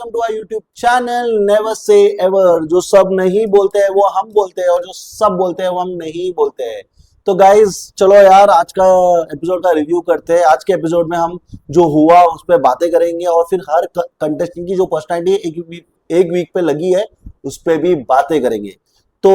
To our YouTube channel never say ever. जो सब नहीं बोलते हैं वो हम बोलते हैं और जो सब बोलते हैं वो हम नहीं बोलते हैं। तो गाइज चलो यार आज का एपिसोड का रिव्यू करते हैं। आज के एपिसोड में हम जो हुआ उस पर बातें करेंगे और फिर हर कंटेस्टेंट की जो पर्सनैलिटी एक वीक पे लगी है उस पर भी बातें करेंगे। तो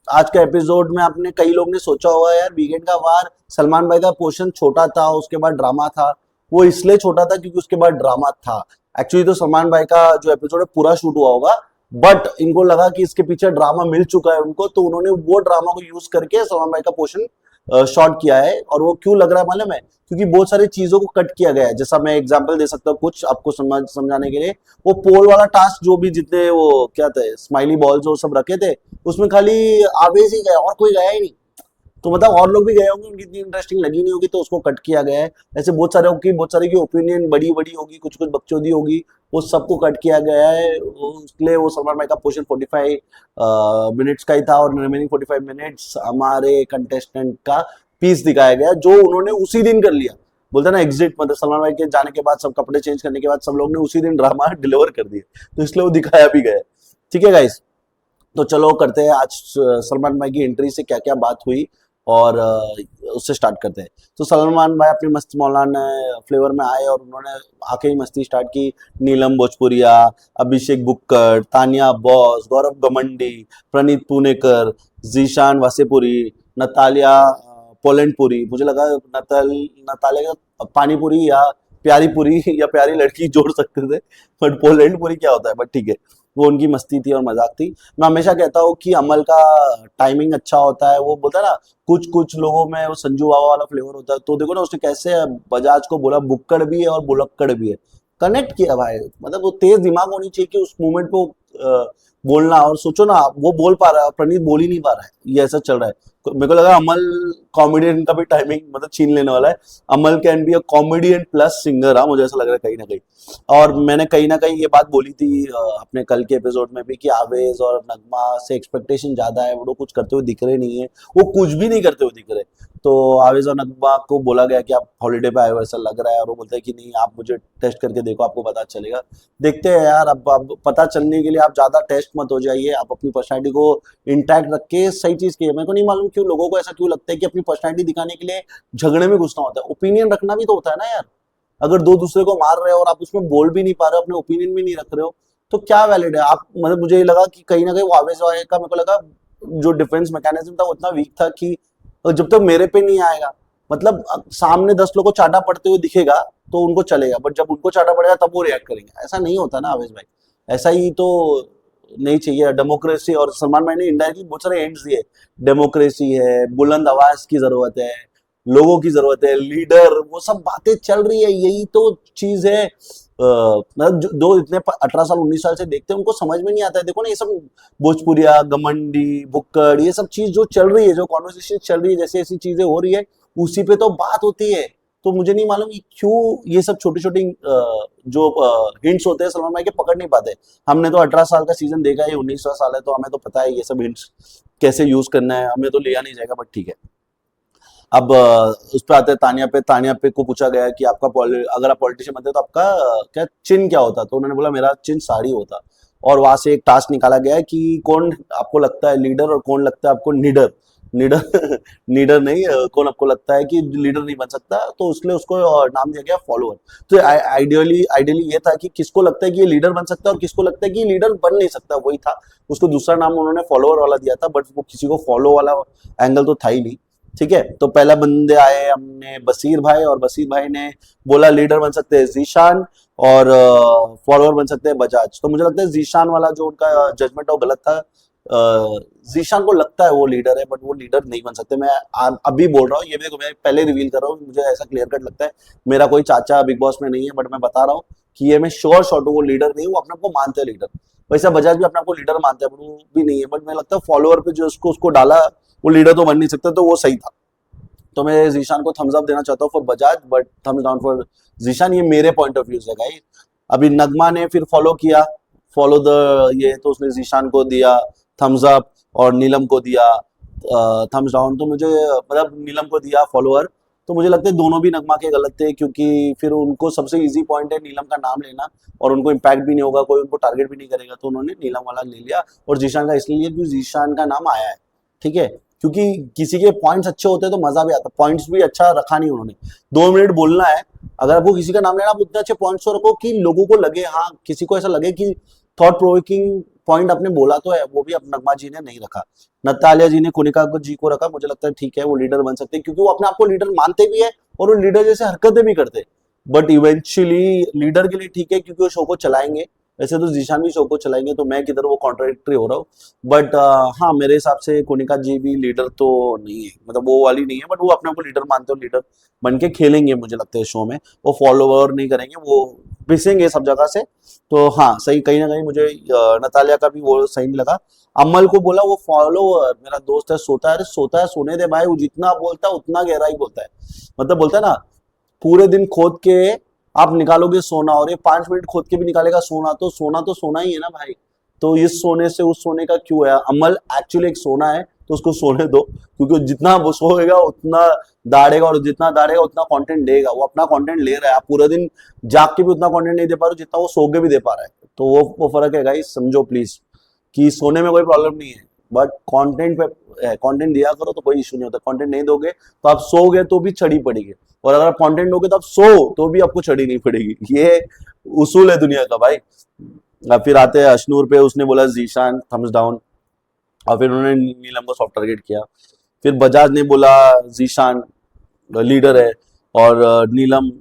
आज का एपिसोड में आपने कई लोग ने सोचा होगा यार वीकेंड का वार सलमान भाई का पोर्शन छोटा था, उसके बाद ड्रामा था। वो इसलिए छोटा था क्योंकि उसके बाद ड्रामा था। एक्चुअली तो सलमान भाई का जो एपिसोड है पूरा शूट हुआ होगा, बट इनको लगा कि इसके पीछे ड्रामा मिल चुका है उनको, तो उन्होंने वो ड्रामा को यूज करके सलमान भाई का पोर्शन शॉर्ट किया है। और वो क्यों लग रहा है मालूम है? क्योंकि बहुत सारी चीजों को कट किया गया है। जैसा मैं एग्जांपल दे सकता हूँ कुछ आपको समझाने के लिए। वो पोल वाला टास्क जो भी जितने वो क्या थे स्माइली बॉल्स वो सब रखे थे, उसमें खाली आवेश ही गया और कोई गया ही नहीं। तो मतलब और लोग भी गए होंगे, उनकी इतनी इंटरेस्टिंग लगी नहीं होगी तो उसको कट किया गया है। ऐसे बहुत सारे की ओपिनियन बड़ी बड़ी होगी, कुछ कुछ बकचोदी होगी, वो सबको कट किया गया है। इसलिए वो सलमान भाई का पोर्शन 45 मिनट्स का ही था और रिमेनिंग 45 मिनट्स हमारे कंटेस्टेंट का पीस दिखाया गया जो उन्होंने उसी दिन कर लिया। बोलते ना एग्जिट, मतलब सलमान भाई के जाने के बाद सब कपड़े चेंज करने के बाद सब लोग ने उसी दिन ड्रामा डिलीवर कर दिए, तो इसलिए वो दिखाया भी गया। ठीक है गाइस, तो चलो करते हैं आज सलमान भाई की एंट्री से क्या क्या बात हुई और उससे स्टार्ट करते हैं। तो सलमान भाई अपनी मस्त मौलाना फ्लेवर में आए और उन्होंने आके ही मस्ती स्टार्ट की। नीलम भोजपुरिया, अभिषेक बुक्कड़, तानिया बॉस, गौरव गमंडी, प्रणीत पुनेकर, जीशान वासेपुरी, नतालिया पोलैंडपुरी। मुझे लगा नतालिया पानीपुरी या प्यारी पुरी या प्यारी लड़की जोड़ सकते थे, बट पोलैंडपुरी क्या होता है, बट ठीक है। वो उनकी मस्ती थी और मजाक थी। मैं हमेशा कहता हूँ कि अमल का टाइमिंग अच्छा होता है। वो बोलता है ना कुछ कुछ लोगों में वो संजू बाबा वाला फ्लेवर होता है। तो देखो ना उसने कैसे बजाज को बोला बुक्कड़ भी है और बुलक्कड़ भी है, कनेक्ट किया भाई। मतलब वो तेज दिमाग होनी चाहिए कि उस मोमेंट को बोलना। और सोचो ना वो बोल पा रहा है, प्रणीत बोल ही नहीं पा रहा है, ये ऐसा चल रहा है। मेरे को लगा अमल कॉमेडियन का भी टाइमिंग मतलब छीन लेने वाला है। Amal can be a comedian plus singer, हाँ मुझे ऐसा लग रहा है कहीं ना कहीं। और मैंने कहीं ना कहीं ये बात बोली थी अपने कल के एपिसोड में भी कि आवेज और नगमा से एक्सपेक्टेशन ज्यादा है, वो लोग कुछ करते हुए दिख रहे नहीं है, वो कुछ भी नहीं करते हुए दिख रहे। तो आवेज और नगमा को बोला गया कि आप हॉलीडे पे आए हो ऐसा लग रहा है, और वो बोलते हैं कि नहीं आप मुझे टेस्ट करके देखो आपको पता चलेगा। देखते हैं यार, अब पता चलने के लिए आप ज्यादा टेस्ट मत हो जाइए, आप अपनी पर्सनैलिटी को इंटैक्ट रख के सही चीज की। मेरे को नहीं मालूम क्यों लोगों को ऐसा क्यों लगता है कि अपनी पर्सनैलिटी दिखाने के लिए झगड़े में घुसना होता है। ओपिनियन रखना भी तो होता है ना यार। अगर दो दूसरे को मार रहे हो और आप उसमें बोल भी नहीं पा रहे हो, अपने ओपिनियन भी नहीं रख रहे हो, तो क्या वैलिड है? आप मतलब मुझे ये लगा कि कहीं ना कहीं वो आवेश का मेरे को लगा जो डिफेंस मैकेनिज्म था वो इतना वीक था कि जब तक मेरे पे नहीं आएगा, मतलब सामने 10 लोगों को चाटा पड़ते हुए दिखेगा तो उनको चलेगा, बट जब उनको चाटा पड़ेगा तब वो रिएक्ट करेंगे। ऐसा नहीं होता ना आवेश भाई, ऐसा ही तो नहीं चाहिए। डेमोक्रेसी, और सलमान भाई ने इंडायरेक्टली बहुत सारे एंड्स दिए। डेमोक्रेसी है, बुलंद आवाज की जरूरत है, लोगों की जरूरत है, लीडर, वो सब बातें चल रही है। यही तो चीज है। मतलब जो इतने 18 साल 19 साल से देखते हैं उनको समझ में नहीं आता है। देखो ना ये सब भोजपुरिया, गमंडी, बुक्कड़, ये सब चीज जो चल रही है, जो कॉन्वर्सेशन चल रही है, जैसे ऐसी चीजें हो रही है उसी पे तो बात होती है। तो मुझे नहीं मालूम कि क्यों ये सब छोटी छोटी जो हिंट्स होते हैं सलमान भाई के पकड़ नहीं पाते। हमने तो 18 साल का सीजन देखा है, 19वां साल है, तो हमें तो पता है ये सब हिंट्स कैसे यूज करना है, हमें तो लिया नहीं जाएगा, बट ठीक है। अब उस पर आते हैं तानिया पे। तानिया पे को पूछा गया कि आपका अगर आप पॉलिटिशियन बनते तो आपका क्या चिन्ह क्या होता, तो उन्होंने बोला मेरा चिन्ह साड़ी होता। और वहां से एक टास्क निकाला गया है कि कौन आपको लगता है लीडर और कौन लगता है आपको निडर। निडर निडर नहीं, कौन आपको लगता है कि लीडर नहीं बन सकता, तो उसलिए उसको नाम दिया गया फॉलोअर। तो आइडियली आइडियली ये था कि किसको लगता है कि ये लीडर बन सकता है और किसको लगता है कि लीडर बन नहीं सकता, वही था। उसको दूसरा नाम उन्होंने फॉलोअर वाला दिया था, बट वो किसी को फॉलो वाला एंगल तो था ही नहीं। ठीक है, तो पहला बंदे आए हमने बशीर भाई, और बशीर भाई ने बोला लीडर बन सकते हैं जीशान और फॉलोअर बन सकते हैं बजाज। तो मुझे लगता है जीशान वाला जो उनका जजमेंट है वो गलत था। जीशान को लगता है वो लीडर है, बट वो लीडर नहीं बन सकते। मैं अभी बोल रहा हूँ, ये देखो मैं पहले रिवील कर रहा हूँ, मुझे ऐसा क्लियर कट लगता है। मेरा कोई चाचा बिग बॉस में नहीं है, बट मैं बता रहा हूँ कि ये मैं श्योर शॉट हूँ वो लीडर नहीं, वो अपने आप को मानते हैं लीडर। वैसा बजाज भी अपने आप को लीडर मानते हैं, बट वो भी नहीं है। बट मैं लगता है फॉलोअर पे जो उसको डाला वो लीडर तो बन नहीं सकता, तो वो सही था। तो मैं जीशान को थम्स अप देना चाहता हूँ for Bajaj, but thumbs down for Zeeshan. ये मेरे पॉइंट ऑफ व्यू से गाइस। अभी नगमा ने फिर फॉलो किया, फॉलो द ये, तो उसने जीशान को दिया थम्स अप और नीलम को दिया थम्स डाउन। तो मुझे मतलब नीलम को दिया फॉलोअर तो मुझे लगता है दोनों भी नगमा के गलत थे, क्योंकि फिर उनको सबसे इजी पॉइंट है नीलम का नाम लेना, और उनको इम्पैक्ट भी नहीं होगा, कोई उनको टारगेट भी नहीं करेगा, तो उन्होंने नीलम वाला ले लिया। और जीशान का इसलिए क्योंकि जीशान का नाम आया है, ठीक है, क्योंकि किसी के पॉइंट्स अच्छे होते हैं तो मजा भी आता है। पॉइंट्स भी अच्छा रखा नहीं उन्होंने, 2 मिनट बोलना है, अगर आपको किसी का नाम लेना, आप उतने अच्छे पॉइंट्स तो रखो कि लोगों को लगे, हाँ किसी को ऐसा लगे कि थॉट प्रोवोकिंग पॉइंट आपने बोला तो है। वो भी अब नगमा जी ने नहीं रखा, नतालिया जी ने कुनिका जी को रखा। मुझे लगता है ठीक है, वो लीडर बन सकते हैं, क्योंकि वो अपने आप को लीडर मानते भी है और वो लीडर जैसे हरकतें भी करते हैं। बट इवेंचुअली लीडर के लिए ठीक है, क्योंकि वो शो को चलाएंगे। वैसे तो जीशान भी शो को चलाएंगे, तो मैं किधर वो कॉन्ट्राडिक्टरी हो रहा हूँ। बट हाँ, मेरे हिसाब से कोनिका जी भी लीडर तो नहीं है, मतलब वो वाली नहीं है, बट वो अपने आप को लीडर मानते हो, लीडर बन के खेलेंगे मुझे लगता है शो में। वो फॉलोवर नहीं करेंगे, वो पिसेंगे सब जगह से। तो हाँ, सही, कहीं ना कहीं मुझे नतालिया का भी वो सही नहीं लगा। अमल को बोला वो फॉलोवर मेरा दोस्त है, सोता है, अरे सोता है सोने दे भाई, वो जितना बोलता है उतना गहराई बोलता है। मतलब बोलता है ना, पूरे दिन खोद के आप निकालोगे सोना, और ये 5 मिनट खोद के भी निकालेगा सोना, तो सोना ही है ना भाई। तो इस सोने से उस सोने का क्यों है? अमल एक्चुअली एक सोना है, तो उसको सोने दो, क्योंकि जितना वो सोएगा उतना दाड़ेगा, और जितना दाड़ेगा उतना कंटेंट देगा। वो अपना कंटेंट ले रहा है, आप पूरा दिन जाग के भी उतना कंटेंट नहीं दे पा रहे हो जितना वो सो के भी दे पा रहा है। तो वो फर्क है गाइस, समझो प्लीज, कि सोने में कोई प्रॉब्लम नहीं है, बट कंटेंट पे कंटेंट दिया करो तो कोई इशू नहीं होता। कंटेंट नहीं दोगे तो आप सोओगे तो भी छड़ी पड़ेगी, और अगर आप कंटेंट दोगे तो आप सो तो भी आपको छड़ी नहीं पड़ेगी। ये उसूल है दुनिया का भाई। अब फिर आते हैं अशनूर पे, उसने बोला जीशान थम्स डाउन, और फिर उन्होंने नीलम को सॉफ्ट टारगेट किया। फिर बजाज ने बोला जीशान लीडर है, और नीलम,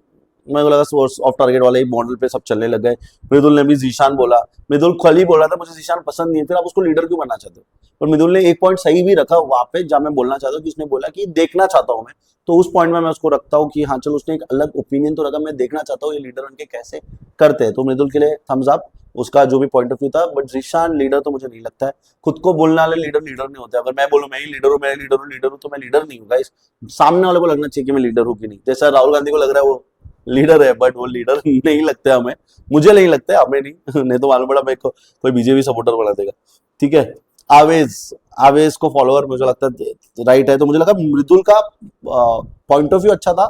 मेरे को लगा ऑफ टारगेट वाले ही मॉडल पे सब चलने लग गए। मृदुल ने भी जीशान बोला, मृदुल कल ही बोला था मुझे जीशान पसंद नहीं है, फिर आप उसको लीडर क्यों बनना चाहते हो? और मृदुल ने एक पॉइंट सही भी रखा वहां पे, जहां मैं बोलना चाहता हूँ कि उसने बोला कि देखना चाहता हूँ मैं, तो उस पॉइंट में मैं उसको रखता हूँ कि हाँ चलो, उसने एक अलग ओपिनियन तो रखा, मैं देखना चाहता हूँ ये लीडर उनके कैसे करते हैं। तो मृदुल के लिए थम्स अप, उसका जो भी पॉइंट ऑफ व्यू था। बट जीशान लीडर तो मुझे नहीं लगता है, खुद को बोलने वाले लीडर लीडर नहीं होते। अगर मैं बोलूं मैं ही लीडर हूँ, मैं लीडर हूँ, तो मैं लीडर नहीं हूँ गाइस। सामने वाले को लगना चाहिए कि मैं लीडर हूँ कि नहीं। जैसा राहुल गांधी को लग रहा है वो लीडर है, बट वो लीडर नहीं लगता है हमें, मुझे नहीं लगता है, हमें नहीं। नहीं तो मालूम पड़ा मेरे को कोई बीजेपी सपोर्टर बना देगा, ठीक है। आवेज, आवेज को फॉलोअर मुझे लगता है राइट है। तो मुझे लगा मृदुल का पॉइंट ऑफ व्यू अच्छा था,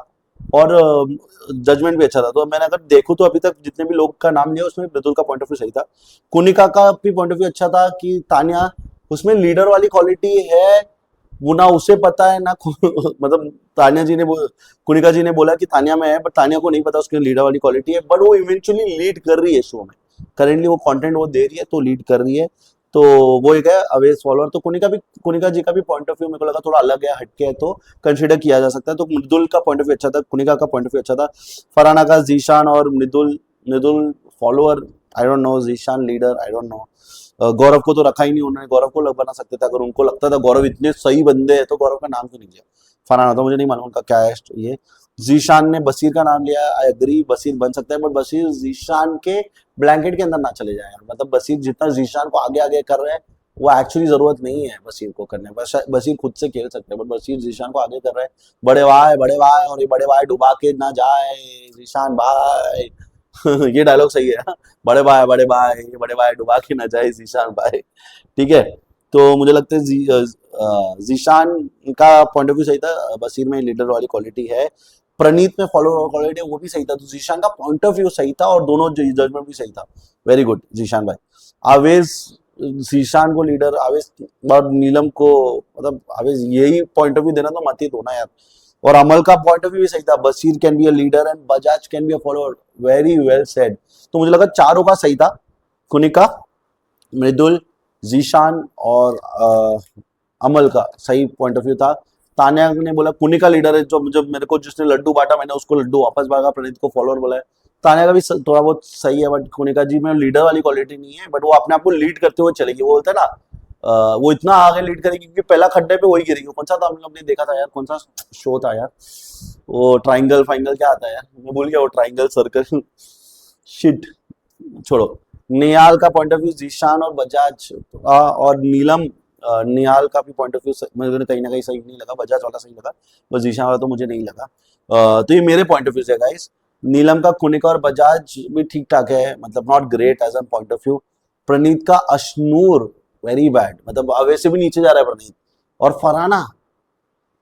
और जजमेंट भी अच्छा था। तो मैंने अगर देखूं तो अभी तक जितने भी लोग का नाम लिया उसमें मृदुल का पॉइंट ऑफ व्यू सही था। कुनिका का भी पॉइंट ऑफ व्यू अच्छा था कि तानिया, उसमें लीडर वाली क्वालिटी है, वो ना उसे पता है ना मतलब तानिया जी ने कुनिका जी ने बोला कि तानिया में है, बट तानिया को नहीं पता उसके लीडर वाली क्वालिटी है। बट वो इवेंचुअली लीड कर रही है शो में, करेंटली वो कंटेंट वो दे रही है, तो लीड कर रही है। तो वो एक है अवेज फॉलोअर। तो कुनिका जी का भी पॉइंट ऑफ व्यू मेरे को लगा थोड़ा अलग है, हटके है, तो कंसिडर किया जा सकता है। तो मृदुल का पॉइंट ऑफ व्यू अच्छा था, कुनिका का पॉइंट ऑफ व्यू अच्छा था। फरहाना का जीशान और Mridul, Mridul follower, I don't know, Zeeshan leader, I don't know. Gaurav को तो रखा ही नहीं उन्होंने, गौरव को बना सकते थे अगर उनको लगता था गौरव इतने सही बंदे हैं, तो गौरव का नाम क्यों नहीं लिया? फरहाना तो मुझे नहीं मालूम उनका क्या है ये। जीशान ने बशीर का नाम लिया, आई एग्री, बशीर बन सकता है, बट बशीर जीशान के ब्लैंकेट के अंदर ना चले जाए यार। मतलब बशीर जितना जीशान को आगे आगे कर रहे हैं, वो एक्चुअली जरूरत नहीं है बशीर को करने। बशीर खुद से खेल सकते हैं, बट बशीर जीशान को आगे कर रहे हैं। बड़े भाई, और ये बड़े भाई डुबा के ना जाए जीशान भाई। ये डायलॉग सही है, बड़े भाई बड़े भाई डुबा के ना जाए जीशान भाई, ठीक है। तो मुझे लगता है जीशान का पॉइंट ऑफ व्यू सही था, बशीर में लीडर वाली क्वालिटी है, प्रणीत में फॉलोअर क्वालिटी वो भी सही था। तो जीशान का पॉइंट ऑफ व्यू सही था, और दोनों जजमेंट भी सही था। वेरी गुड जीशान भाई। आवेज, जीशान को लीडर, आवेज और नीलम को, मतलब आवेज यही पॉइंट ऑफ व्यू देना तो मत ही दो ना यार। और अमल का पॉइंट ऑफ व्यू भी सही था, Bashir can be a leader and Bajaj can be a follower, very well said. तो मुझे लगा चारों का सही था, कुनिका, मृदुल, जीशान और अमल का सही पॉइंट ऑफ व्यू था। तान्या ने बोला कुनिका लीडर है, जो जब मेरे को जिसने लड्डू बांटा मैंने उसको लड्डू वापस भागा, प्रणीत को फॉलोअर बोला है। तान्या का भी थोड़ा बहुत सही है, बट कुनिका जी में लीडर वाली क्वालिटी नहीं है, बट वो अपने आप को लीड करते हुए चलेगी। वो बोलते हैं ना, वो इतना आगे लीड करेगी क्योंकि पहला खड्डे पे वही गिरेगी। कौन सा था हम लोग ने देखा था यार, कौन सा शो था यार, वो ट्राइंगल फाइंगल क्या आता है यार, मैं भूल गया, वो ट्राइंगल सर्कल शिट, छोड़ो। निहाल का पॉइंट ऑफ व्यू, जीशान और बजाज और नीलम, निहाल का भी पॉइंट ऑफ व्यू मुझे कहीं ना कहीं सही नहीं लगा, बजाज वाला सही लगा, बस जीशान वाला तो मुझे नहीं लगा। तो ये मेरे पॉइंट ऑफ व्यू से गाइस। नीलम का कुनिका और बजाज भी ठीक ठाक है, मतलब not great as an point of view. Praneet का अशनूर वेरी बैड, मतलब वैसे भी नीचे जा रहा है प्रणीत। और फरहाना,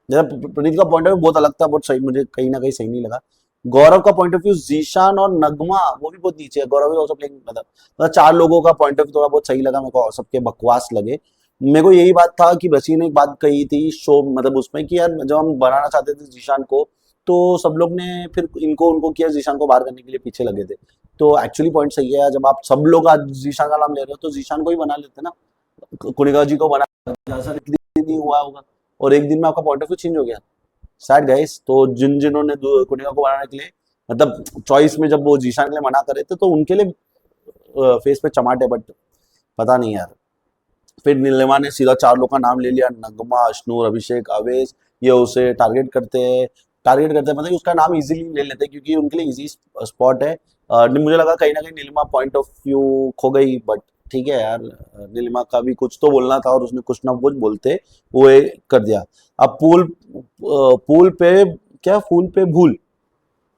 जैसे प्रणीत का पॉइंट ऑफ व्यू बहुत अलग था, बहुत सही, मुझे कहीं ना कहीं सही नहीं लगा। गौरव का पॉइंट ऑफ व्यू, जीशान और नगमा वो भी बहुत नीचे है। गौरव इज आल्सो प्लेइंग, मतलब चार लोगों का पॉइंट ऑफ व्यू थोड़ा बहुत सही लगा मेरे को, और सबके बकवास लगे। मेरे को यही बात था कि बशीर ने एक बात कही थी शो, मतलब उसमें कि यार जब हम बनाना चाहते थे जीशान को, तो सब लोग ने फिर इनको उनको किया, जीशान को बाहर करने के लिए पीछे लगे थे। तो एक्चुअली पॉइंट सही है, जब आप सब लोग आज जीशान का नाम ले रहे हो तो जीशान को ही बना लेते ना, कुनिका जी को बना, ऐसा एक दिन नहीं हुआ होगा और एक दिन में आपका पॉइंट ऑफ व्यू चेंज हो गया। Sad guys. तो जिन्होंने कुनिका को बनाने के लिए, मतलब चॉइस में जब वो जीशान के लिए मना करे थे, तो उनके लिए फेस पे चमाट है, बट पता नहीं यार। फिर नीलिमा ने सीधा चार लोग का नाम ले लिया, नगमा, अशनूर, अभिषेक, अवेश। ये उसे टारगेट करते हैं, मतलब उसका नाम इजीली ले लेते हैं क्योंकि उनके लिए इजी स्पॉट है। मुझे लगा कहीं ना कहीं नीलिमा पॉइंट ऑफ व्यू खो गई, बट ठीक है यार, नीलिमा का भी कुछ तो बोलना था और उसने कुछ ना कुछ बोलते वो कर दिया। अब पूल पे क्या, फूल पे भूल,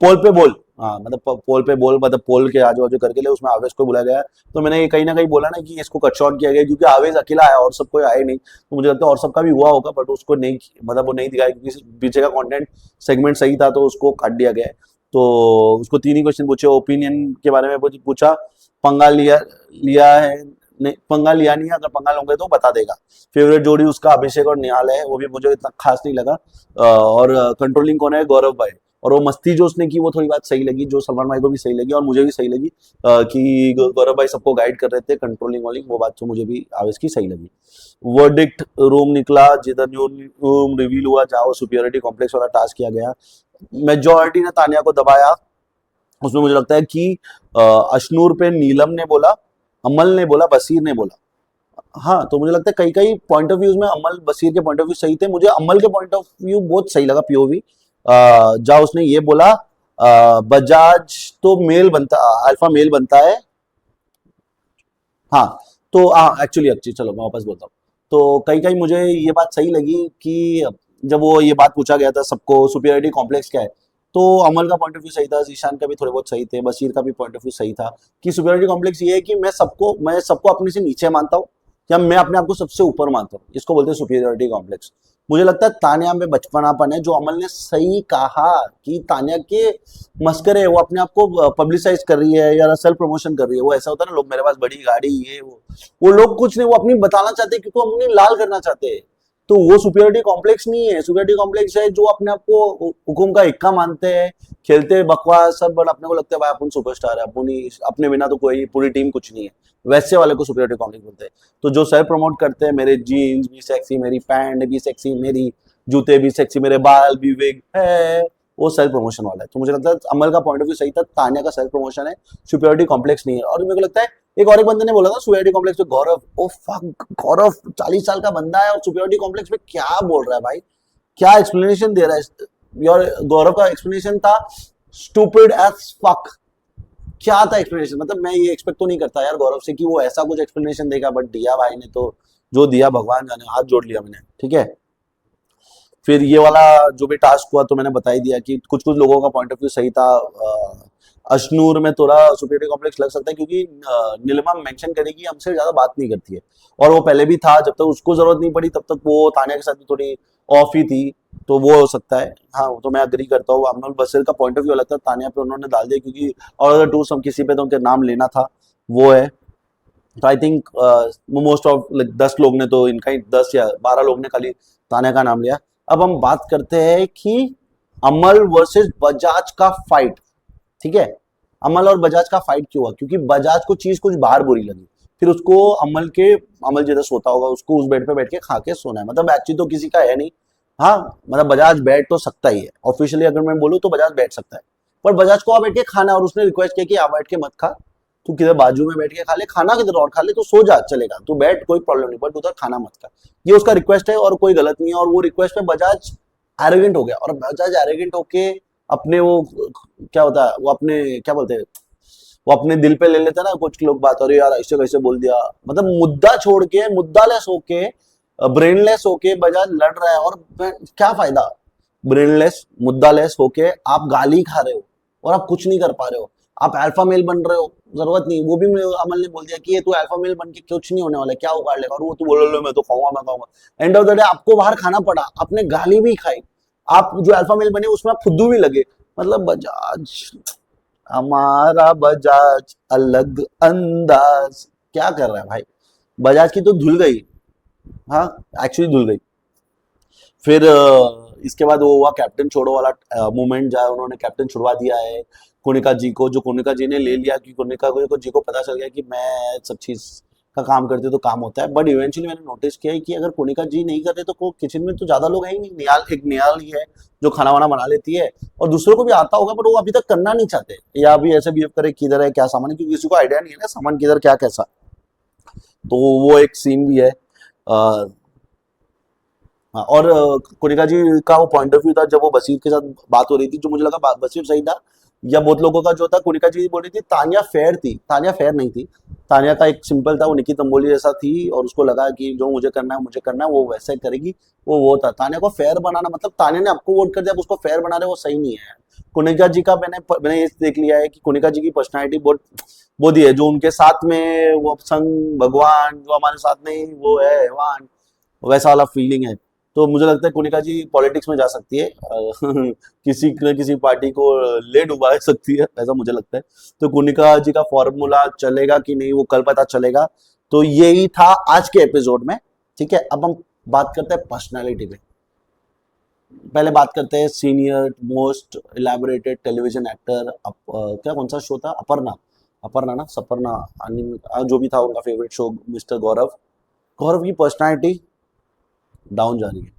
पोल पे बोल, हाँ मतलब पोल पे बोल, मतलब पोल के आजू बाजू करके ले, उसमें आवेश को बुलाया गया। तो मैंने ये कहीं ना कहीं बोला ना कि इसको कट शॉर्ट किया गया क्योंकि आवेश अकेला आया और सबको आए नहीं, तो मुझे लगता है और सबका भी हुआ होगा, बट उसको नहीं, मतलब वो नहीं दिखाया क्योंकि पीछे का कंटेंट सेगमेंट सही था, तो उसको काट दिया गया है। तो उसको तीन ही क्वेश्चन पूछे, ओपिनियन के बारे में पूछा, पंगा लिया लिया है नहीं, पंगा लिया नहीं है, अगर पंगा लोगे तो बता देगा। फेवरेट जोड़ी उसका अभिषेक और निहाल है, वो भी मुझे इतना खास नहीं लगा। और कंट्रोलिंग कौन है, गौरव भाई। और वो मस्ती जो उसने की वो थोड़ी बात सही लगी, जो सलमान भाई को भी सही लगी और मुझे भी सही लगी, कि गौरव भाई सबको गाइड कर रहे थे कंट्रोलिंग वाली, वो बात तो मुझे भी आवेश की सही लगी। वर्डिक्ट रूम निकला, जिधर न्यू रूम रिवील हुआ, जहाँ वो सुपियोरिटी कॉम्प्लेक्स वाला टास्क किया गया, मेजोरिटी ने तानिया को दबाया। उसमें मुझे लगता है कि अशनूर पे नीलम ने बोला, अमल ने बोला, बसीर ने बोला। हाँ, तो मुझे लगता है कई कई पॉइंट ऑफ व्यूज में अमल बसीर के पॉइंट ऑफ व्यू सही थे, मुझे अमल के पॉइंट ऑफ व्यू बहुत सही लगा, पीओवी। जहाँ उसने ये बोला, बजाज तो मेल बनता, अल्फा मेल बनता है। हाँ, तो एक्चुअली एक्चुअली चलो मैं वापस बोलता हूँ। तो कहीं कहीं मुझे ये बात सही लगी कि जब वो ये बात पूछा गया था सबको, सुपीरियरिटी कॉम्प्लेक्स क्या है, तो अमल का पॉइंट ऑफ व्यू सही था, जीशान का भी थोड़े बहुत सही थे, बशीर का भी पॉइंट ऑफ व्यू सही था कि सुपीरियरिटी कॉम्प्लेक्स ये है कि मैं सबको अपने से नीचे मानता हूँ या मैं अपने आप को सबसे ऊपर मानता हूँ, इसको बोलते हैं सुपीरियरिटी कॉम्प्लेक्स। मुझे लगता है तानिया में बचपनापन है, जो अमल ने सही कहा कि तानिया के मस्करे, वो अपने आप को पब्लिसाइज कर रही है या सेल्फ प्रमोशन कर रही है। वो ऐसा होता है ना, लोग मेरे पास बड़ी गाड़ी, ये वो लोग कुछ नहीं, वो अपनी बताना चाहते हैं क्योंकि वो अपनी लाल करना चाहते हैं। तो वो सुपीरियरिटी कॉम्प्लेक्स नहीं है, सुपीरियरिटी कॉम्प्लेक्स है जो अपने आप को हुकुम का इक्का मानते हैं, खेलते हैं बकवास सब, बट अपने को लगता है भाई अपन सुपरस्टार है, अपने बिना तो कोई पूरी टीम कुछ नहीं है, वैसे वाले को सुपीरियरिटी कॉम्प्लेक्स बोलते हैं। तो जो सेल्फ प्रमोट करते हैं, मेरे जीन्स भी सेक्सी, मेरी पैंट भी सेक्सी, मेरी जूते भी सेक्सी, मेरे बाल भी विग है, वो सेल्फ प्रमोशन वाला है। तो मुझे लगता है अमल का पॉइंट ऑफ व्यू सही था, तानिया का सेल्फ प्रमोशन है, सुपीरियरिटी कॉम्प्लेक्स नहीं है। और मेरे को लगता है एक और एक बंदे ने बोला था सुपीरियरिटी कॉम्प्लेक्स पे, गौरव, ओ फक, गौरव 40 साल का बंदा है और सुपीरियरिटी कॉम्प्लेक्स पे क्या बोल रहा है भाई, क्या एक्सप्लेनेशन दे रहा है। योर गौरव का एक्सप्लेनेशन था स्टूपिड एज फक। क्या था एक्सप्लेनेशन, मतलब मैं ये एक्सपेक्ट तो नहीं करता यार गौरव से कि वो ऐसा कुछ एक्सप्लेनेशन देगा, बट दिया भाई ने, तो जो दिया भगवान जाने, हाथ जोड़ लिया मैंने, ठीक है। फिर ये वाला जो भी टास्क हुआ तो मैंने बता ही दिया कि कुछ कुछ लोगों का पॉइंट ऑफ व्यू सही था। अशनूर में थोड़ा सुपीरियरिटी कॉम्प्लेक्स लग सकता है क्योंकि नीलिमा मेंशन करेगी हमसे ज्यादा बात नहीं करती है, और वो पहले भी था, जब तक उसको जरूरत नहीं पड़ी तब तक वो तानिया के साथ भी थोड़ी ऑफ ही थी, तो वो हो सकता है। हाँ, तो मैं अग्री करता हूँ, अमल बसर का पॉइंट ऑफ व्यू अलग था, तानिया पे उन्होंने डाल दिया क्योंकि और अगर टू सम किसी पे तो उनके नाम लेना था, वो है। तो आई थिंक मोस्ट ऑफ 10 लोग ने तो इनका ही, 10 या 12 लोग ने खाली तानिया का नाम लिया। अब हम बात करते हैं कि अमल वर्सेस बजाज का फाइट, ठीक है। अमल और बजाज का फाइट क्यों हुआ, क्योंकि बजाज को चीज कुछ बाहर बुरी लगी, फिर उसको अमल जिधर सोता होगा उसको उस बेड पे बैठ के खा के सोना है, मतलब बैटरी तो किसी का है नहीं। हाँ, मतलब बजाज बैठ तो सकता ही है, ऑफिशियली अगर मैं बोलूँ तो बजाज बैठ सकता है, पर बजाज को वहां बैठ के खाना, और उसने रिक्वेस्ट किया कि आप बैठ के मत खा, तू किधर बाजू में बैठ के खा ले, खाना किधर और खा ले, तो सो जा, चलेगा, तू बैठ, कोई प्रॉब्लम नहीं, बट उधर खाना मत खा। ये उसका रिक्वेस्ट है और कोई गलत नहीं है, और वो रिक्वेस्ट में बजाज एरोगेंट हो गया, और बजाज एरोगेंट होके अपने वो क्या होता है, वो अपने क्या बोलते हैं, वो अपने दिल पे ले लेते हैं ना कुछ लोग बात, अरे यार ऐसे कैसे बोल दिया, मतलब मुद्दा छोड़ के, मुद्दालेस होके, ब्रेनलेस होके बजाज लड़ रहा है, और क्या फायदा, ब्रेनलेस मुद्दालेस होके आप गाली खा रहे हो और आप कुछ नहीं कर पा रहे हो। आप अल्फा मेल बन रहे हो, जरूरत नहीं। वो भी अमल ने बोल दिया कि ये तू अल्फा मेल बन के कुछ नहीं होने वाला है, क्या उगाड़ लेगा, और वो तू बोल लो मैं तो खाऊंगा मैं खाऊंगा। एंड ऑफ द डे आपको बाहर खाना पड़ा, आपने गाली भी खाई, आप जो अल्फा मेल बने उसमें आप फुद्दू भी लगे। मतलब बजाज, हमारा बजाज अलग अंदाज, क्या कर रहा है भाई। बजाज की तो धुल गई, हाँ एक्चुअली धुल गई। फिर इसके बाद वो हुआ कैप्टन छोड़ो वाला मूवमेंट, जहाँ उन्होंने कैप्टन छुड़वा दिया है कोनिका जी को, जो कोनिका जी ने ले लिया कि कोनिका को जी को पता चल गया कि मैं सब चीज का काम करती हूँ तो काम होता है। बट इवेंचुअली मैंने नोटिस किया है कि अगर कोनिका जी नहीं कर रहे तो किचन में तो ज्यादा लोग हैं ही नहीं। निहाल, एक निहाल ही है जो खाना वाना बना लेती है, और दूसरों को भी आता होगा बट वो अभी तक करना नहीं चाहते, या अभी ऐसे बिहेव करे किधर है क्या सामान है, क्योंकि किसी को आइडिया नहीं है ना सामान किधर क्या कैसा। तो वो एक सीन भी है। अ, हाँ, और कोनिका जी का वो पॉइंट ऑफ व्यू था जब वो बशीर के साथ बात हो रही थी, जो मुझे लगा बशीर सही था, या बहुत लोगों का जो था। कोनिका जी बोल रही थी तानिया फेयर थी, तानिया फेयर नहीं थी। तानिया का एक सिंपल था, वो निकी तंबोली जैसा थी, और उसको लगा कि जो मुझे करना है मुझे करना है, वो वैसे करेगी। वो था तानिया को फेयर बनाना, मतलब तानिया ने आपको वोट कर दिया, आप उसको फेयर बना रहे हो, वो सही नहीं है। कोनिका जी का मैंने ये देख लिया है कि कोनिका जी की पर्सनैलिटी बहुत वो दी है, जो उनके साथ में वो संग भगवान, जो हमारे साथ में वो है हैवान, वैसा वाला फीलिंग है। तो मुझे लगता है कोनिका जी पॉलिटिक्स में जा सकती है, किसी न किसी पार्टी को ले डुबा सकती है, ऐसा मुझे लगता है। तो कोनिका जी का फॉर्मूला चलेगा कि नहीं वो कल पता चलेगा। तो यही था आज के एपिसोड में। ठीक है, अब हम बात करते हैं पर्सनालिटी पे। पहले बात करते हैं senior most elaborated television actor, क्या कौन सा शो था, अपर्णा, अपर्णा ना सपर्णा, जो भी था उनका फेवरेट शो, मिस्टर गौरव। गौरव की पर्सनालिटी डाउन जा रही है।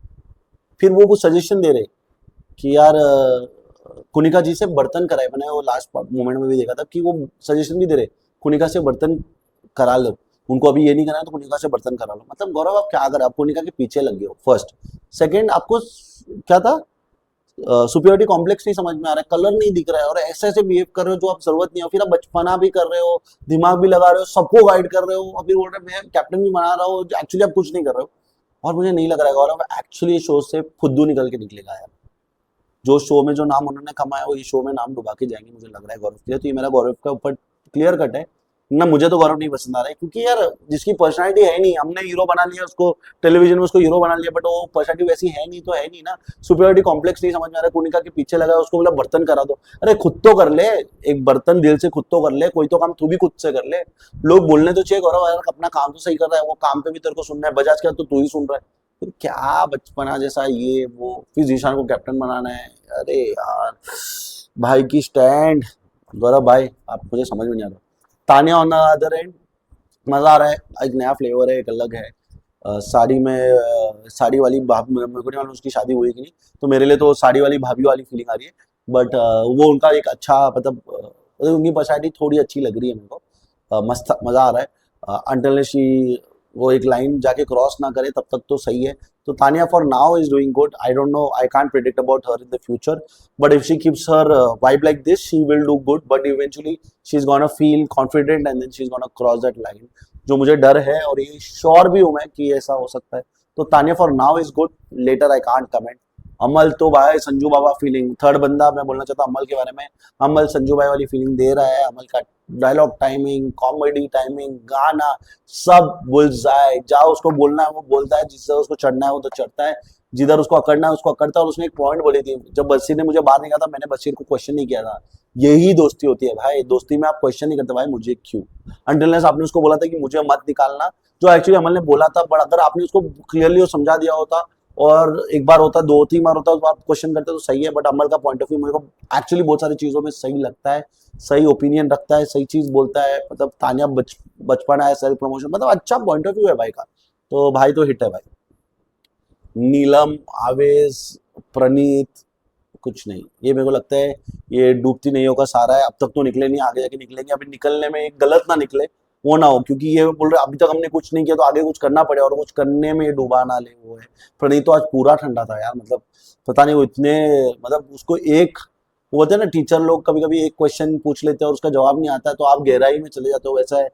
फिर वो कुछ सजेशन दे रहे कि यार कुनिका जी से बर्तन कराए। मैंने वो लास्ट मोमेंट में भी देखा था कि वो सजेशन भी दे रहे कुनिका से बर्तन करा लो, उनको अभी ये नहीं करना है तो कुनिका से बर्तन करा लो। मतलब गौरव आप क्या कर, आप कुनिका के पीछे लग गए हो फर्स्ट। सेकंड, आपको क्या था, सुपियोरिटी कॉम्प्लेक्स नहीं समझ में आ रहा है, कलर नहीं दिख रहा है, और ऐसे ऐसे बिहेव कर रहे हो जो आप जरूरत नहीं है। फिर आप बचपना भी कर रहे हो, दिमाग भी लगा रहे हो, सबको गाइड कर रहे हो, और फिर बोल रहे मैं कैप्टन भी बना रहा हूँ, एक्चुअली आप कुछ नहीं कर रहे हो। और मुझे नहीं लग रहा है गौरव एक्चुअली शो से फुद्दू निकल के निकलेगा यार। जो शो में जो नाम उन्होंने कमाया वो ये शो में नाम डुबा के जाएंगे मुझे लग रहा है गौरव के लिए। तो ये मेरा गौरव का ऊपर क्लियर कट है ना। मुझे तो गौरव नहीं पसंद आ रहा है, क्योंकि यार जिसकी पर्सनालिटी है नहीं, हमने हीरो बना लिया उसको, टेलीविजन में उसको हीरो बना लिया, बट वो पर्सनालिटी वैसी है नहीं तो है नहीं ना। सुपीरियरिटी कॉम्प्लेक्स नहीं समझ में आ रहा है, कुनिका के पीछे लगा है, उसको बोला बर्तन करा दो। अरे खुद तो कर ले, एक बर्तन दिल से खुद तो कर ले, कोई तो काम तू भी खुद से कर ले। लोग बोलने तो चाहिए गौरव यार अपना काम तो सही कर रहा है, वो काम पे भी तेरे को सुनना है, बजाज का तो तू ही सुन रहा है। फिर क्या बचपना जैसा ये वो, फिर जीशान को कैप्टन बनाना है। अरे यार भाई की स्टैंड, गौरव भाई आप मुझे समझ में नहीं आ रहा। Tania on the other and मजा आ रहा है, एक नया फ्लेवर है, एक अलग है। साड़ी में साड़ी वाली भाभी, मेरे को नहीं मालूम उसकी शादी हुई कि नहीं, तो मेरे लिए तो साड़ी वाली भाभी वाली फीलिंग आ रही है। बट वो उनका एक अच्छा मतलब उनकी पर्सनैलिटी थोड़ी अच्छी लग रही है मेरे को। मस्त मजा आ रहा है। अंटिल शी वो एक लाइन जाके क्रॉस ना करे तब तक तो सही है। तो Tania for now is doing good. I don't no, I can't predict about her in the future, but if she keeps her vibe like this she will do good, but eventually she's gonna feel confident and then she's gonna cross that line, जो मुझे डर है, और ये sure भी हूं मैं कि ऐसा हो सकता है। तो Tania for now is good, later I can't comment. Amal तो भाई संजू बाबा फीलिंग, थर्ड बंदा मैं बोलना चाहता हूँ अमल के बारे में। अमल संजू भाई वाली फीलिंग दे रहा है। अमल का डायलॉग टाइमिंग, कॉमेडी टाइमिंग, गाना सब बुलजाए, जहाँ उसको बोलना है वो बोलता है, जिससे उसको चढ़ना है वो तो चढ़ता है, जिधर उसको अकड़ना है उसको अकड़ता है। और उसने एक पॉइंट बोली थी, जब बशीर ने मुझे बाहर निकाला था, मैंने बशीर को क्वेश्चन नहीं किया था। यही दोस्ती होती है भाई, दोस्ती में आप क्वेश्चन नहीं करते भाई मुझे क्यों, अनटिल आपने उसको बोला था कि मुझे मत निकालना, जो एक्चुअली अमल ने बोला था। बट अगर आपने उसको क्लियरली समझा दिया होता, और एक बार होता, दो तीन बार होता, उस बार क्वेश्चन करते तो सही है। बट अमल का पॉइंट ऑफ व्यू मेरे को एक्चुअली बहुत सारी चीजों में सही लगता है, सही ओपिनियन रखता है, सही चीज बोलता है। मतलब तानिया बचपन है, सेल्फ प्रमोशन, मतलब अच्छा पॉइंट ऑफ व्यू है भाई का। तो भाई तो हिट है भाई। नीलम, आवेश, प्रणीत, कुछ नहीं, ये मेरे को लगता है ये डूबती नैयों का सहारा है। अब तक तो निकले नहीं, आगे जाके निकलेंगे। अभी निकलने में एक गलत ना निकले, वो ना हो, क्योंकि ये बोल रहे अभी तक हमने कुछ नहीं किया तो आगे कुछ करना पड़े, और कुछ करने में डूबा ना ले। वो है प्रणीत तो आज पूरा ठंडा था यार, मतलब पता नहीं वो इतने, मतलब उसको एक वो होता है ना, टीचर लोग कभी कभी एक क्वेश्चन पूछ लेते हैं और उसका जवाब नहीं आता है तो आप गहराई में चले जाते हो, वैसा है।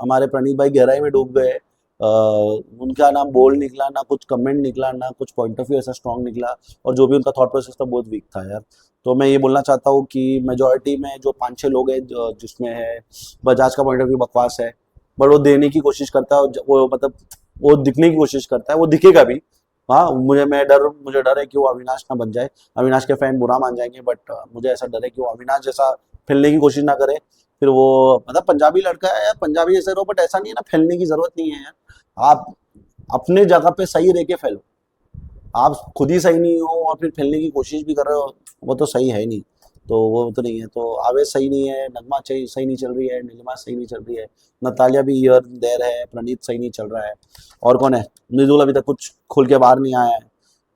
हमारे प्रणीत भाई गहराई में डूब गए। उनका ना बोल निकला, ना कुछ कमेंट निकला, ना कुछ पॉइंट ऑफ व्यू ऐसा स्ट्रांग निकला, और जो भी उनका थॉट प्रोसेस था बहुत वीक था यार। तो मैं ये बोलना चाहता हूँ कि मेजोरिटी में जो 5-6 लोग हैं जिसमें है बजाज का पॉइंट ऑफ व्यू बकवास है, बट वो देने की कोशिश करता है, वो मतलब वो दिखने की कोशिश करता है, वो दिखेगा भी। हाँ, मुझे डर है कि वो अविनाश ना बन जाए। अविनाश के फैन बुरा मान जाएंगे, बट मुझे ऐसा डर है कि वो अविनाश जैसा फैलने की कोशिश ना करे। फिर वो मतलब पंजाबी लड़का है यार, पंजाबी जैसे रहो, बट ऐसा नहीं है ना, फैलने की जरूरत नहीं है यार। आप अपने जगह पे सही रह के फैलो। आप खुद ही सही नहीं हो और फिर फैलने की कोशिश भी कर रहे हो, वो तो सही है नहीं। तो वो तो नहीं है, तो आवेश सही नहीं है, नगमा सही नहीं चल रही है, नीलिमा सही नहीं चल रही है, नतालिया भी हियर देयर है, प्रणीत सही नहीं चल रहा है, और कौन है, मृदुल अभी तक कुछ खुल के बाहर नहीं आया है।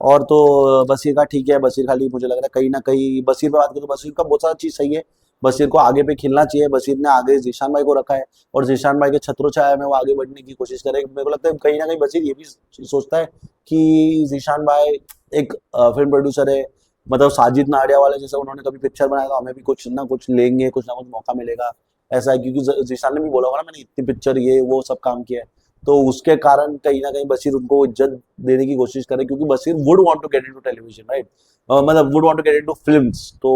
और तो बशीर का ठीक है, बशीर खाली मुझे लग रहा है कहीं ना कहीं, बशीर पे बात करें तो बशीर का बहुत सारा चीज सही है। बशीर को आगे पे खेलना चाहिए, बशीर ने आगे जीशान भाई को रखा है, और जीशान भाई के छत्रो छाया में वो आगे बढ़ने की कोशिश करे। मेरे को लगता है कहीं ना कहीं बशीर ये भी सोचता है कि जीशान भाई एक फिल्म प्रोड्यूसर है, मतलब साजिद नाडिया वाले जैसे उन्होंने कभी पिक्चर बनाया तो हमें भी कुछ ना कुछ लेंगे, कुछ ना कुछ मौका मिलेगा। ऐसा है क्योंकि जीशान ने भी बोला होगा ना, मैंने इतनी पिक्चर ये वो सब काम किया है, तो उसके कारण कहीं ना कहीं बशीर उनको इज्जत देने की कोशिश करे, क्योंकि Basheer would want to get into television, right, मतलब would want to get into films. तो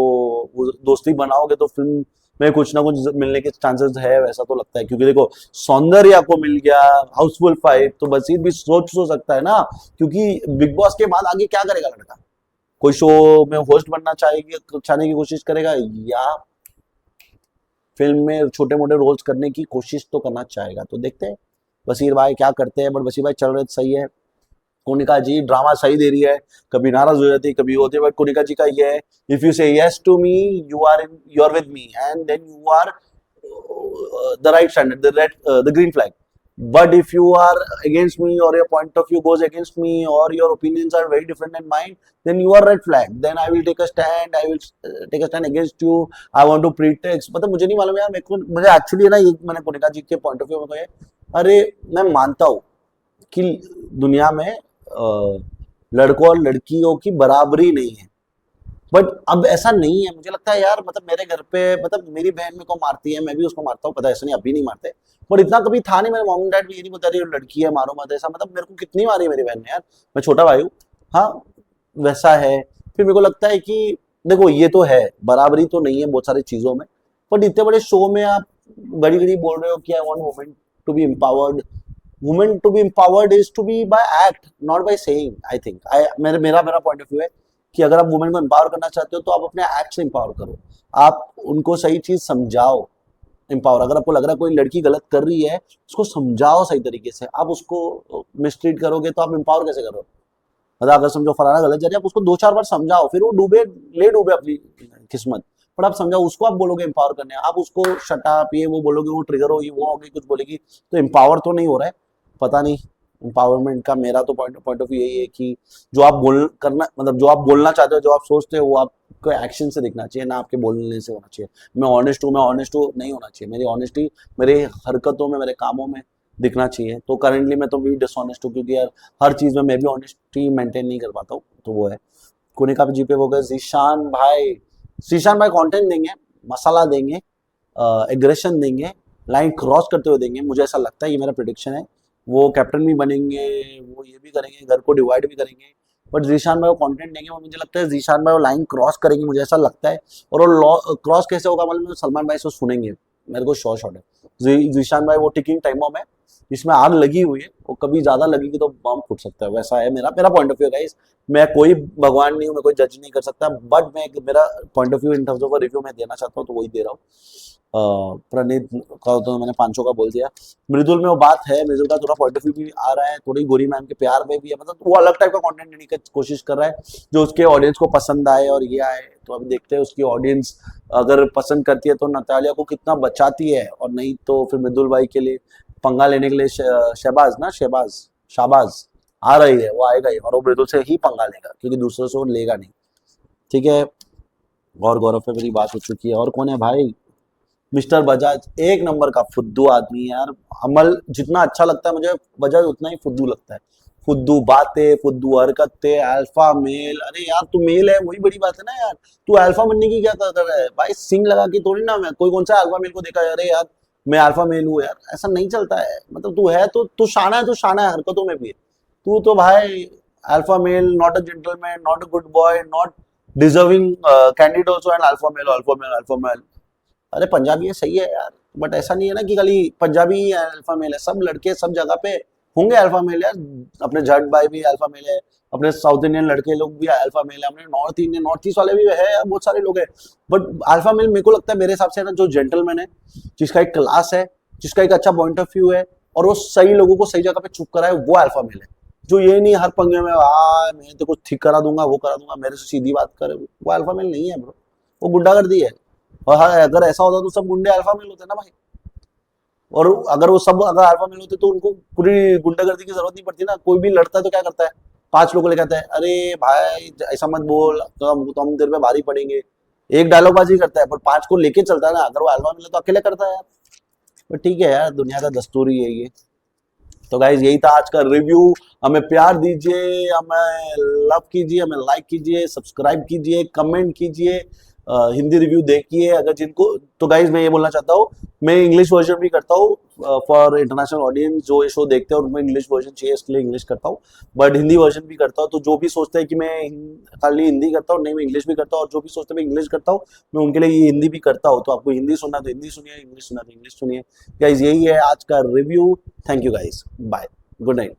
दोस्ती बनाओगे तो फिल्म में कुछ ना कुछ मिलने के चांसेस है, वैसा तो लगता है, क्योंकि देखो सौंदर्या को मिल गया हाउसफुल 5, तो बशीर भी सोच तो सकता है ना, क्योंकि बिग बॉस के बाद आगे क्या करेगा लड़का, कोई शो में होस्ट बनना चाहने की कोशिश करेगा, या फिल्म में छोटे मोटे रोल्स करने की कोशिश तो करना चाहेगा। तो देखते हैं बशीर भाई क्या करते हैं, बट बशीर भाई चल रहे तो सही है। कोनिका जी ड्रामा सही दे रही है, कभी नाराज हो जाती है, कभी होती है, बट कोनिका जी का ये है, if you say yes to me, you are with me, and then you are the right standard, the green flag. But if you are against me, or your point of view goes against me, or your opinions are very different than mine, then you are red flag. Then I will take a stand. I will take a stand against you. I want to pretext. मतलब मुझे नहीं मालूम यार, मेरे को मुझे actually ना ये मैंने कोनिका जी के पॉइंट ऑफ व्यू में कहा, अरे मैं मानता हूँ कि दुनिया में लड़कों और लड़कियों की बराबरी नहीं है, बट अब ऐसा नहीं है। मुझे लगता है यार, मतलब मेरे घर पे, मतलब मेरी बहन मेरे को मारती है, मैं भी उसको मारता हूँ, पता है ऐसा नहीं, अभी नहीं मारते, पर इतना कभी था नहीं। मेरे मॉम डैड भी ये नहीं बता रही लड़की है मारो मत, ऐसा मतलब मेरे को कितनी मारी है मेरी बहन ने यार, मैं छोटा भाई हूँ। हाँ, वैसा है। फिर मेरे को लगता है कि देखो ये तो है, बराबरी तो नहीं है बहुत सारी चीजों में, बट इतने बड़े शो में आप घड़ी घड़ी बोल रहे हो कि I want women to be empowered. Women to be empowered is to be by act, not by saying. I think मेरा मेरा पॉइंट ऑफ व्यू है कि अगर आप वुमेन को एम्पावर करना चाहते हो तो आप अपने एक्ट से एम्पावर करो, आप उनको सही चीज समझाओ। एम्पावर, अगर आपको लग रहा है कोई लड़की गलत कर रही है, उसको समझाओ सही तरीके से। आप उसको मिसट्रीट करोगे तो आप एम्पावर कैसे करो? मतलब अगर समझो फलाना गलत जा रही है, आप उसको 2-4 बार समझाओ, फिर वो डूबे अपनी किस्मत, पर आप समझाओ उसको, आप बोलोगे एम्पावर करने, आप उसको शटअप ये वो बोलोगे, वो ट्रिगर होगी, वो होगी, कुछ बोलेगी, तो एम्पावर तो नहीं हो रहा है। पता नहीं, एम्पावरमेंट का मेरा तो पॉइंट ऑफ व्यू यही है कि जो आप बोल करना, मतलब जो आप बोलना चाहते हो, जो आप सोचते हो, वो आपको एक्शन से दिखना चाहिए, ना आपके बोलने से होना चाहिए। मैं ऑनेस्ट हूँ नहीं होना चाहिए, मेरी ऑनेस्टी मेरे हरकतों में, मेरे कामों में दिखना चाहिए। तो करेंटली मैं तो भी डिसऑनेस्ट हूँ, क्योंकि यार हर चीज में मैं भी ऑनेस्टी मेंटेन नहीं कर पाता हूँ, तो वो है। कोनिका पे जीपे हो गए, जीशान भाई कंटेंट देंगे, मसाला देंगे, एग्रेशन देंगे, लाइन क्रॉस करते हुए देंगे, मुझे ऐसा लगता है, ये मेरा प्रिडिक्शन है। वो कैप्टन भी बनेंगे, वो ये भी करेंगे, घर को डिवाइड भी करेंगे, बट जीशान भाई वो कंटेंट देंगे, और मुझे लगता है जीशान भाई वो लाइन क्रॉस करेंगे, मुझे ऐसा लगता है। और वो क्रॉस कैसे होगा, मतलब सलमान भाई से सुनेंगे, मेरे को शॉर्ट है। जीशान भाई वो टिकिंग टाइमों में, जिसमें आग लगी हुई है, वो कभी ज्यादा लगेगी तो बम फूट सकता है, वैसा है मेरा मेरा पॉइंट ऑफ व्यू गाइस। मैं कोई भगवान नहीं हूँ, मैं कोई जज नहीं कर सकता, बट मैं मेरा point of view in terms of review मैं देना चाहता हूँ, तो वही दे रहा हूँ। प्रणीत का तो मैंने 500 का बोल दिया। मृदुल में वो बात है, मृदुल का थोड़ा पॉइंट ऑफ व्यू भी आ रहा है, थोड़ी गोरी मैम के प्यार में भी है, मतलब वो अलग टाइप का कंटेंट देने की कोशिश कर रहा है जो उसके ऑडियंस को पसंद आए, और ये आए। तो अभी देखते हैं उसकी ऑडियंस अगर पसंद करती है तो नतालिया को कितना बचाती है, और नहीं तो फिर मृदुल भाई के लिए पंगा लेने के लिए शाहबाज आ रही है, वो आएगा ही, और वो मृदुल से ही पंगा लेगा, क्योंकि दूसरों से वो लेगा नहीं। ठीक है, और गौरव पे मेरी बात हो चुकी है, और कौन है भाई? मिस्टर बजाज एक नंबर का फुद्दू आदमी है यार। अमल जितना अच्छा लगता है मुझे, बजाज उतना ही फुद्दू लगता है। फुद्दू बातें, फुद्दू हरकतें, अल्फा मेल। अरे यार तू मेल है, वही बड़ी बात है ना यार। तू अल्फा बनने की क्या कर रहा है भाई? सिंग लगा के थोड़ी ना, मैं कोई कौन सा अल्फा मेल को देखा है? अरे यार मैं अल्फा मेल हूँ यार, ऐसा नहीं चलता है। मतलब तू है तो तू शाना है हरकतों में भी है। तू तो भाई alpha male, not a gentleman, not a good boy, not deserving candidate also and alpha male, alpha male, alpha male. अरे पंजाबी है, सही है यार, बट ऐसा नहीं है ना कि खाली पंजाबी ही अल्फा मेल है। सब लड़के सब जगह पे होंगे अल्फा मेल यार। अपने जट भाई भी अल्फा मेल है, अपने साउथ इंडियन लड़के लोग भी अल्फा मेल है, अपने नॉर्थ इंडियन, नॉर्थ ईस्ट वाले भी है यार, बहुत सारे लोग हैं। बट अल्फा मेल मेरे को लगता है, मेरे हिसाब से ना, जो जेंटलमैन है, जिसका एक क्लास है, जिसका एक अच्छा पॉइंट ऑफ व्यू है, और वो सही लोगों को सही जगह पे चुप कराए, वो अल्फा मेल है। जो ये नहीं हर पंगे में मैं तो कुछ ठीक करा दूंगा, वो करा दूंगा, मेरे से सीधी बात करे, वो अल्फा मेल नहीं है ब्रो। वो गुंडागर्दी है। और हाँ, अगर ऐसा होता तो सब गुंडे अल्फा मेल होते ना भाई। और अगर वो सब अगर अल्फा मेल होते तो उनको पूरी गुंडागर्दी की जरूरत नहीं पड़ती ना। कोई भी लड़ता है तो क्या करता है, 5 लोग लेके आता है, अरे भाई ऐसा मत बोल तो हम तेरे पे भारी पड़ेंगे। एक डायलॉगबाजी करता है, पर 5 को लेके चलता है ना। अगर वो अल्फा मेल है तो अकेले करता है यार। पर ठीक है यार, दुनिया का दस्तूर ही है ये। तो गाइज यही था आज का रिव्यू। हमें प्यार दीजिए, हमें लव कीजिए, हमें लाइक कीजिए, सब्सक्राइब कीजिए, कमेंट कीजिए, हिंदी रिव्यू देखिए अगर जिनको। तो गाइज मैं ये बोलना चाहता हूँ, मैं इंग्लिश वर्जन भी करता हूँ फॉर इंटरनेशनल ऑडियंस। जो ये शो देखते हैं उनको इंग्लिश वर्जन चाहिए, इसके लिए इंग्लिश करता हूँ, बट हिंदी वर्जन भी करता हूँ। तो जो भी सोचते हैं कि मैं खाली हिंदी करता हूँ, नहीं, मैं इंग्लिश भी करता हूँ। और जो भी सोचते हैं मैं इंग्लिश करता हूँ, मैं उनके लिए ये हिंदी भी करता हूँ। तो आपको हिंदी सुनना तो हिंदी सुनिए, इंग्लिश सुनना तो इंग्लिश सुनिए। गाइज यही है आज का review. Thank you guys, bye, good night.